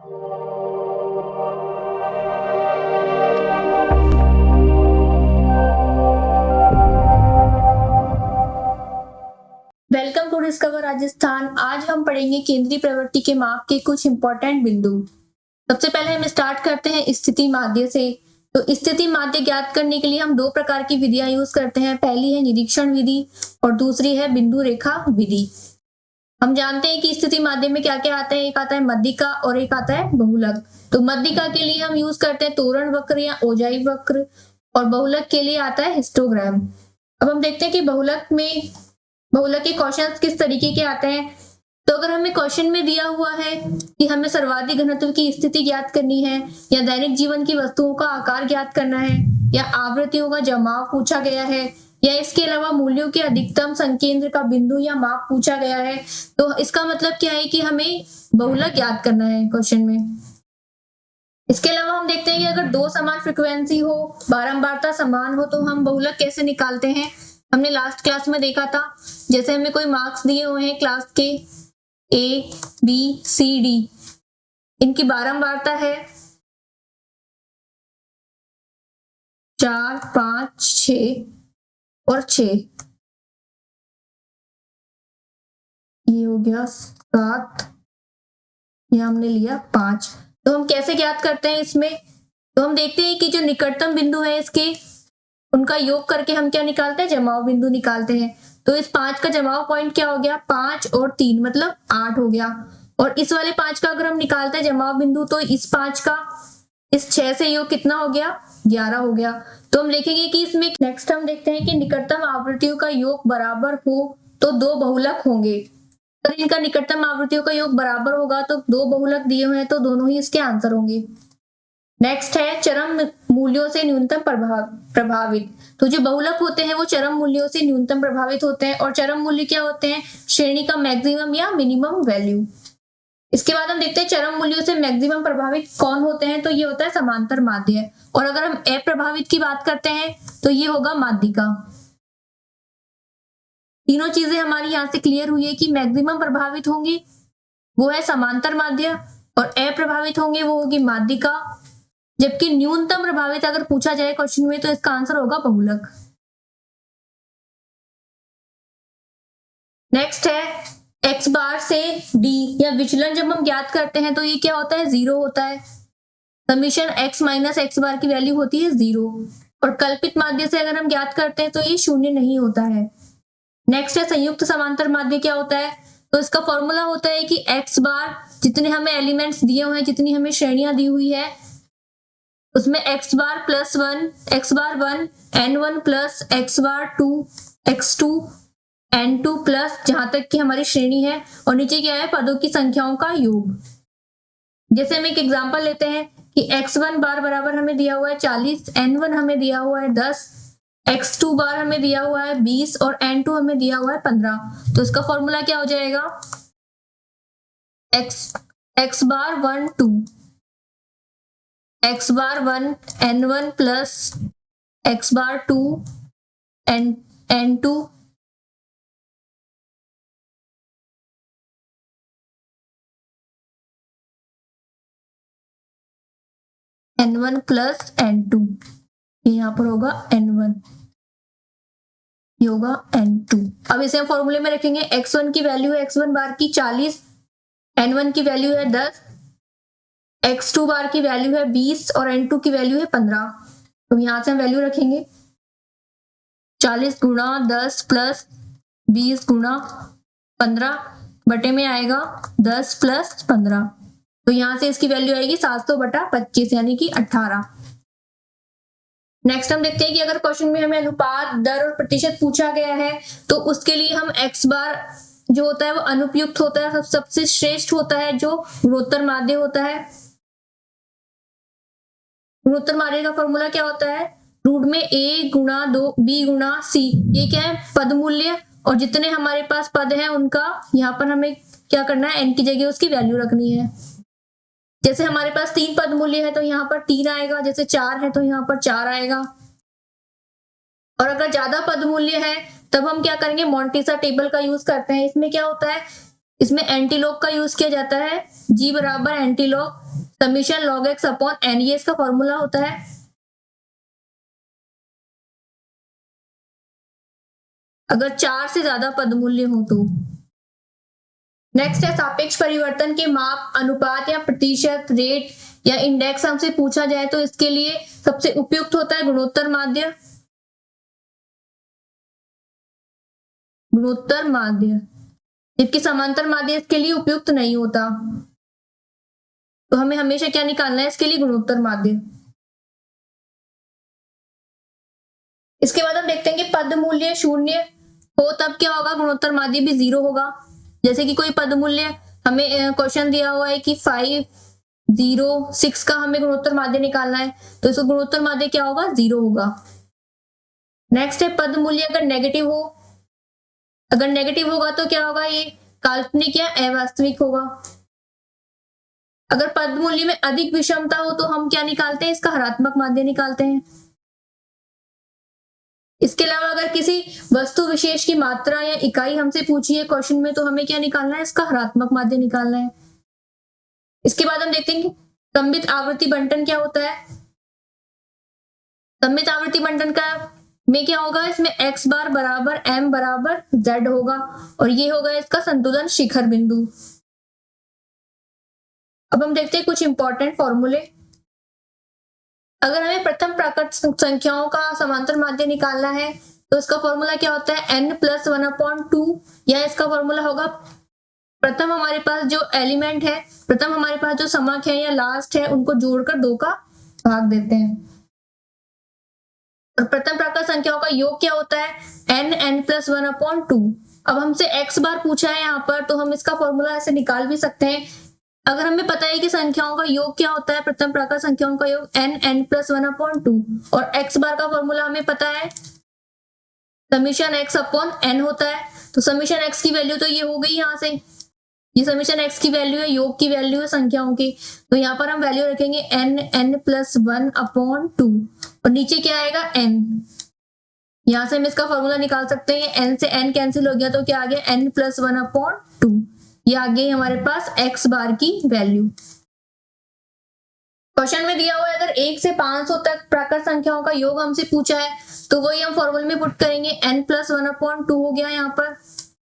Welcome to discover Rajasthan. आज हम पढ़ेंगे केंद्रीय प्रवृत्ति के माप के कुछ इंपॉर्टेंट बिंदु। सबसे पहले हम स्टार्ट करते हैं स्थिति माध्य से। तो स्थिति माध्य ज्ञात करने के लिए हम दो प्रकार की विधियां यूज करते हैं। पहली है निरीक्षण विधि और दूसरी है बिंदु रेखा विधि। हम जानते हैं कि स्थिति माध्य में क्या क्या आता है। एक आता है मध्यिका और एक आता है बहुलक। तो मध्यिका के लिए हम यूज करते हैं तोरण वक्र या ओजाई वक्र और बहुलक के लिए आता है हिस्टोग्राम। अब हम देखते हैं कि बहुलक के क्वेश्चंस किस तरीके के आते हैं। तो अगर हमें क्वेश्चन में दिया हुआ है कि हमें सर्वाधिक घनत्व की स्थिति ज्ञात करनी है या दैनिक जीवन की वस्तुओं का आकार ज्ञात करना है या आवृत्तियों का जमाव पूछा गया है या इसके अलावा मूल्यों के अधिकतम संकेंद्र का बिंदु या माप पूछा गया है, तो इसका मतलब क्या है कि हमें बहुलक ज्ञात करना है क्वेश्चन में। इसके अलावा हम देखते हैं कि अगर दो समान फ्रीक्वेंसी हो, बारंबारता समान हो, तो हम बहुलक कैसे निकालते हैं। हमने लास्ट क्लास में देखा था। जैसे हमें कोई मार्क्स दिए हुए हैं क्लास के A, B, C, D, इनकी बारंबारता है 4, 5, 6 और 6। ये हो गया 7, यह हमने लिया 5। तो हम कैसे ज्ञात करते हैं इसमें। तो हम देखते हैं कि जो निकटतम बिंदु है इसके उनका योग करके हम क्या निकालते हैं, जमाव बिंदु निकालते हैं। तो इस 5 का जमाव पॉइंट क्या हो गया, 5 और 3 मतलब 8 हो गया। और इस वाले 5 का अगर हम निकालते हैं जमाव बिंदु, तो इस 5 का इस 6 से योग कितना हो गया, 11 हो गया। तो हम लिखेंगे कि इसमें नेक्स्ट हम देखते हैं कि निकटतम आवृत्तियों का योग बराबर हो तो दो बहुलक होंगे। अगर इनका निकटतम आवृत्तियों का योग बराबर होगा तो दो बहुलक दिए हुए हैं, तो दोनों ही इसके आंसर होंगे। नेक्स्ट है चरम मूल्यों से न्यूनतम प्रभावित। तो जो बहुलक होते हैं वो चरम मूल्यों से न्यूनतम प्रभावित होते हैं। और चरम मूल्य क्या होते हैं, श्रेणी का मैक्सिमम या मिनिमम वैल्यू। इसके बाद हम देखते हैं चरम मूल्यों से मैक्सिमम प्रभावित कौन होते हैं। तो ये होता है समांतर माध्य। और अगर हम अप्रभावित की बात करते हैं तो ये होगा माध्यिका। तीनों चीजें हमारी यहाँ से क्लियर हुई है कि मैक्सिमम प्रभावित होंगी वो है समांतर माध्य और अप्रभावित होंगे वो होगी माध्यिका, जबकि न्यूनतम प्रभावित अगर पूछा जाए क्वेश्चन में तो इसका आंसर होगा बहुलक। नेक्स्ट है x बार से d या विचलन जब हम ज्ञात करते हैं तो ये क्या होता है, 0 होता है। समीशन x माइनस एक्स बार की वैल्यू होती है 0। और कल्पित माध्य से अगर हम ज्ञात करते हैं तो ये शून्य नहीं होता है। नेक्स्ट है संयुक्त समांतर माध्य क्या होता है। तो इसका फॉर्मूला होता है कि x बार जितने हमें एलिमेंट्स दिए हुए हैं, जितनी हमें श्रेणियां दी हुई है, उसमें x बार प्लस 1, x बार 1, n1 प्लस x बार 2, x2, n2 प्लस जहां तक की हमारी श्रेणी है, और नीचे क्या है, पदों की संख्याओं का योग। जैसे हम एक एग्जांपल लेते हैं कि x1 बार बराबर हमें दिया हुआ है 40, n1 हमें दिया हुआ है 10, x2 बार हमें दिया हुआ है 20 और n2 हमें दिया हुआ है 15। तो इसका फॉर्मूला क्या हो जाएगा, x बार 1 2, x बार 1 n1 प्लस x बार 2 n2 n1 प्लस n2, यहाँ पर होगा n1, ये होगा n2। अब इसे हम फॉर्मूले में रखेंगे। x1 की वैल्यू है x1 बार की 40, n1 की वैल्यू है 10, x2 बार की वैल्यू है 20 और n2 की वैल्यू है 15। तो यहां से हम वैल्यू रखेंगे 40 गुणा 10 प्लस 20 गुणा 15 बटे में आएगा 10 प्लस 15। तो यहां से इसकी वैल्यू आएगी 700 बटा 25 यानी कि 18। नेक्स्ट हम देखते हैं कि अगर क्वेश्चन में हमें अनुपात, दर और प्रतिशत पूछा गया है तो उसके लिए हम x बार जो होता है वो अनुपयुक्त होता है, सबसे श्रेष्ठ होता है जो गुणोत्तर माध्य होता है। गुणोत्तर माध्य का फॉर्मूला क्या होता है, रूट में a गुणा 2 b गुणा c। ये क्या है, पद मूल्य, और जितने हमारे पास पद हैं उनका यहाँ पर हमें क्या करना है, n की जगह उसकी वैल्यू रखनी है। जैसे हमारे पास 3 पद मूल्य है तो यहाँ पर 3 आएगा, जैसे 4 है तो यहाँ पर 4 आएगा। और अगर ज्यादा पद मूल्य है तब हम क्या करेंगे, मोंटेसा टेबल का यूज करते हैं। इसमें क्या होता है, इसमें एंटीलॉग का यूज किया जाता है, g बराबर antilog summation log x upon n, ये इसका फॉर्मूला होता है। अगर 4 से ज्यादा पद मूल्य हो तो। नेक्स्ट है सापेक्ष परिवर्तन के माप, अनुपात या प्रतिशत, रेट या इंडेक्स हमसे पूछा जाए तो इसके लिए सबसे उपयुक्त होता है गुणोत्तर माध्य। गुणोत्तर माध्य, जबकि समांतर माध्य इसके लिए उपयुक्त नहीं होता, तो हमें हमेशा क्या निकालना है इसके लिए? गुणोत्तर माध्य। इसके बाद हम देखते हैं कि पद मूल्य शून्य हो तब क्या होगा? गुणोत्तर माध्य भी 0 होगा। जैसे कि कोई पद मूल्य हमें क्वेश्चन दिया हुआ है कि 5, 0, 6 का हमें गुणोत्तर माध्य निकालना है, तो इसका गुणोत्तर माध्य क्या होगा? 0 होगा। नेक्स्ट है पद मूल्य अगर नेगेटिव हो। अगर नेगेटिव होगा तो क्या होगा? ये काल्पनिक या अवास्तविक होगा। अगर पद मूल्य में अधिक विषमता हो तो हम क्या निकालते हैं? इसका हरात्मक माध्य निकालते हैं। इसके अलावा अगर किसी वस्तु विशेष की मात्रा या इकाई हमसे पूछी है क्वेश्चन में, तो हमें क्या निकालना है? इसका हरात्मक माध्य निकालना है। इसके बाद हम देखते हैं कि सममित आवृत्ति बंटन क्या होता है। सममित आवृत्ति बंटन का में क्या होगा? इसमें x बार बराबर m बराबर z होगा, और ये होगा इसका संतुलन शिखर बिंदु। अब हम देखते हैं कुछ इंपॉर्टेंट फॉर्मूले। अगर हमें प्रथम प्राकृत संख्याओं का समांतर माध्य निकालना है तो इसका फॉर्मूला क्या होता है? n+1/2, या इसका फॉर्मूला होगा प्रथम हमारे पास जो एलिमेंट है, प्रथम हमारे पास जो समाक है या लास्ट है, उनको जोड़कर 2 का भाग देते हैं। और प्रथम प्राकृत संख्याओं का योग क्या होता है? n+1/2। अब हमसे x बार पूछा है यहाँ पर, तो हम इसका फॉर्मूला ऐसे निकाल भी सकते हैं। अगर हमें पता है कि संख्याओं का योग क्या होता है, प्रथम प्राकृत संख्याओं का योग n+1/2, और x बार का फॉर्मूला हमें पता है समीशन x अपॉन n होता है। तो समीशन x की वैल्यू तो ये हो गई, यहाँ से ये समीशन x की वैल्यू है, योग की वैल्यू है संख्याओं की, तो यहाँ पर हम वैल्यू रखेंगे n+1/2, और नीचे क्या आएगा? n। यहाँ से हम इसका फॉर्मूला निकाल सकते हैं। n से n कैंसिल हो गया तो क्या आ गया? n+1/2। ये आ गई हमारे पास x बार की वैल्यू। क्वेश्चन में दिया हुआ है अगर 1 से 500 तक प्राकृत संख्याओं का योग हमसे पूछा है, तो वही हम फॉर्मूले में पुट करेंगे। n+1/2 हो गया, यहाँ पर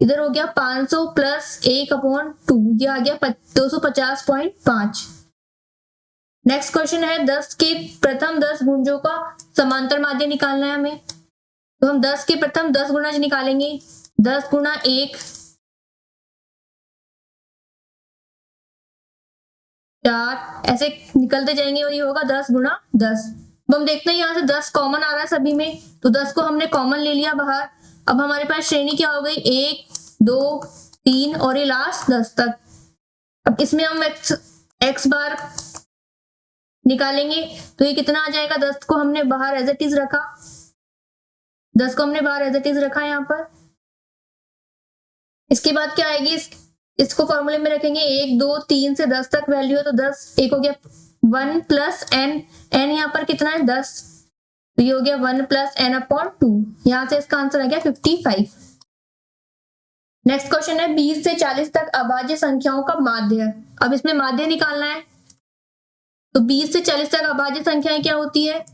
इधर हो गया 500 प्लस 1/2, ये आ गया 250.5। नेक्स्ट क्वेश्चन है 10 के प्रथम 10 गुणजों का समांतर माध्य निकालना है हमें। तो हम 10 के प्रथम 10 गुणज निकालेंगे। 10 गुणा 1 4, ऐसे निकलते जाएंगे, और ये होगा 10 गुणा 10। अब हम देखते हैं यहाँ से 10 कॉमन आ रहा है सभी में, तो 10 को हमने कॉमन ले लिया बाहर। अब हमारे पास श्रेणी क्या हो गई? 1, 2, 3 और ये लास्ट 10 तक। अब इसमें हम x बार निकालेंगे, तो ये कितना आ जाएगा? 10 को हमने बाहर एज इट इज रखा, 10 को हमने बाहर एज इट इज रखा यहाँ पर। इसके बाद क्या आएगी? इसको फॉर्मूले में रखेंगे। 1, 2, 3 से 10 तक वैल्यू है, तो 10 एक हो गया 1 प्लस n, n यहाँ पर कितना है? 10, तो ये हो गया 1 प्लस n/2। यहाँ से इसका आंसर आ गया 55। नेक्स्ट क्वेश्चन है 20 से 40 तक अभाज्य संख्याओं का माध्य। अब इसमें माध्य निकालना है, तो 20 से 40 तक अभाज्य संख्याएं क्या होती है?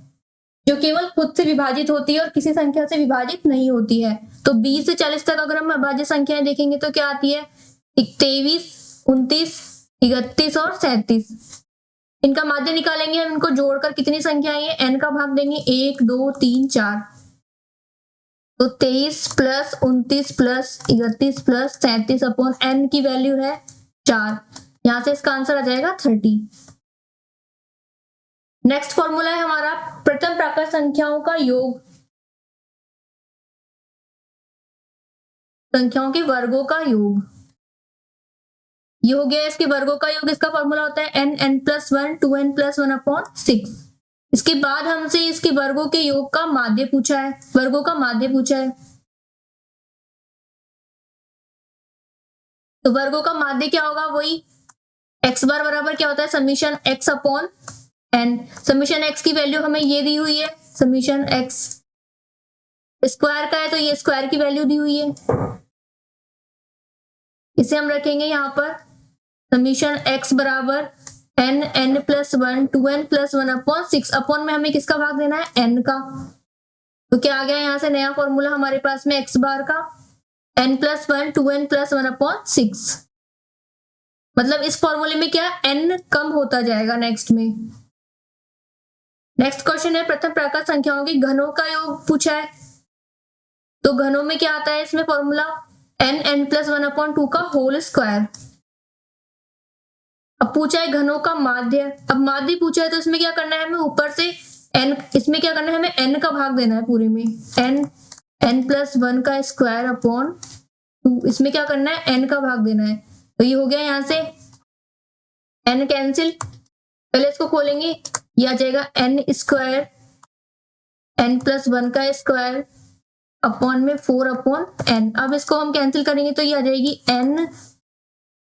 जो केवल खुद से विभाजित होती है और किसी संख्या से विभाजित नहीं होती है। तो 20 से 40 तक अगर हम अभाज्य संख्याएं देखेंगे तो क्या आती है? 23, 29, 31 और 37। इनका माध्य निकालेंगे हम, इनको जोड़कर कितनी संख्याएं हैं? n का भाग देंगे, 1, 2, 3, 4, तो 23 plus 29 plus 31 plus 37 upon n की वैल्यू है 4। यहां से इसका आंसर आ जाएगा 30। नेक्स्ट फॉर्मूला है हमारा प्रथम प्राकृत संख्याओं का योग, संख्याओं के वर्गों का योग। ये हो गया इसके वर्गों का योग। इसका फॉर्मूला होता है n+1 2n+1/6। इसके बाद हमसे इसके वर्गों के योग का माध्य पूछा है, वर्गों का माध्य पूछा है। तो वर्गों का माध्य क्या होगा? वही x बार बराबर क्या होता है? Summation x upon n। Summation x की वैल्यू हमें ये दी हुई है, समीशन x स्क्वायर का है, तो ये स्क्वायर की वैल्यू दी हुई है, इसे हम रखेंगे यहाँ पर। समीशन x बराबर n n plus one 2n plus one upon 6 upon में हमें किसका भाग देना है n का। तो क्या आ गया यहाँ से नया फॉर्मूला हमारे पास में x बार का n plus one 2n plus one upon 6। मतलब इस फॉर्मूले में क्या n कम होता जाएगा नेक्स्ट में। नेक्स्ट क्वेश्चन है प्रथम प्रकार संख्याओं के घनों का योग पूछा है। तो घनों में क्या आता है इसमें formula n n plus one upon 2 का होल स्क्वायर। अब पूछा है घनों का माध्य। अब माध्य पूछा है तो इसमें क्या करना है हमें ऊपर से n, इसमें क्या करना है हमें n का भाग देना है पूरे में n n प्लस वन का स्क्वायर अपॉन 2। इसमें क्या करना है n का भाग देना है। तो ये हो गया यहाँ से n कैंसिल। पहले इसको खोलेंगे ये आ जाएगा n square n plus one का स्क्वायर अपॉन में 4 अपॉन n। अब इसको हम कैंसिल करेंगे तो ये आ जाएगी n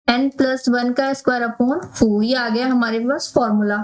n प्लस वन का स्क्वायर अपॉन 4। ये आ गया हमारे पास फॉर्मूला।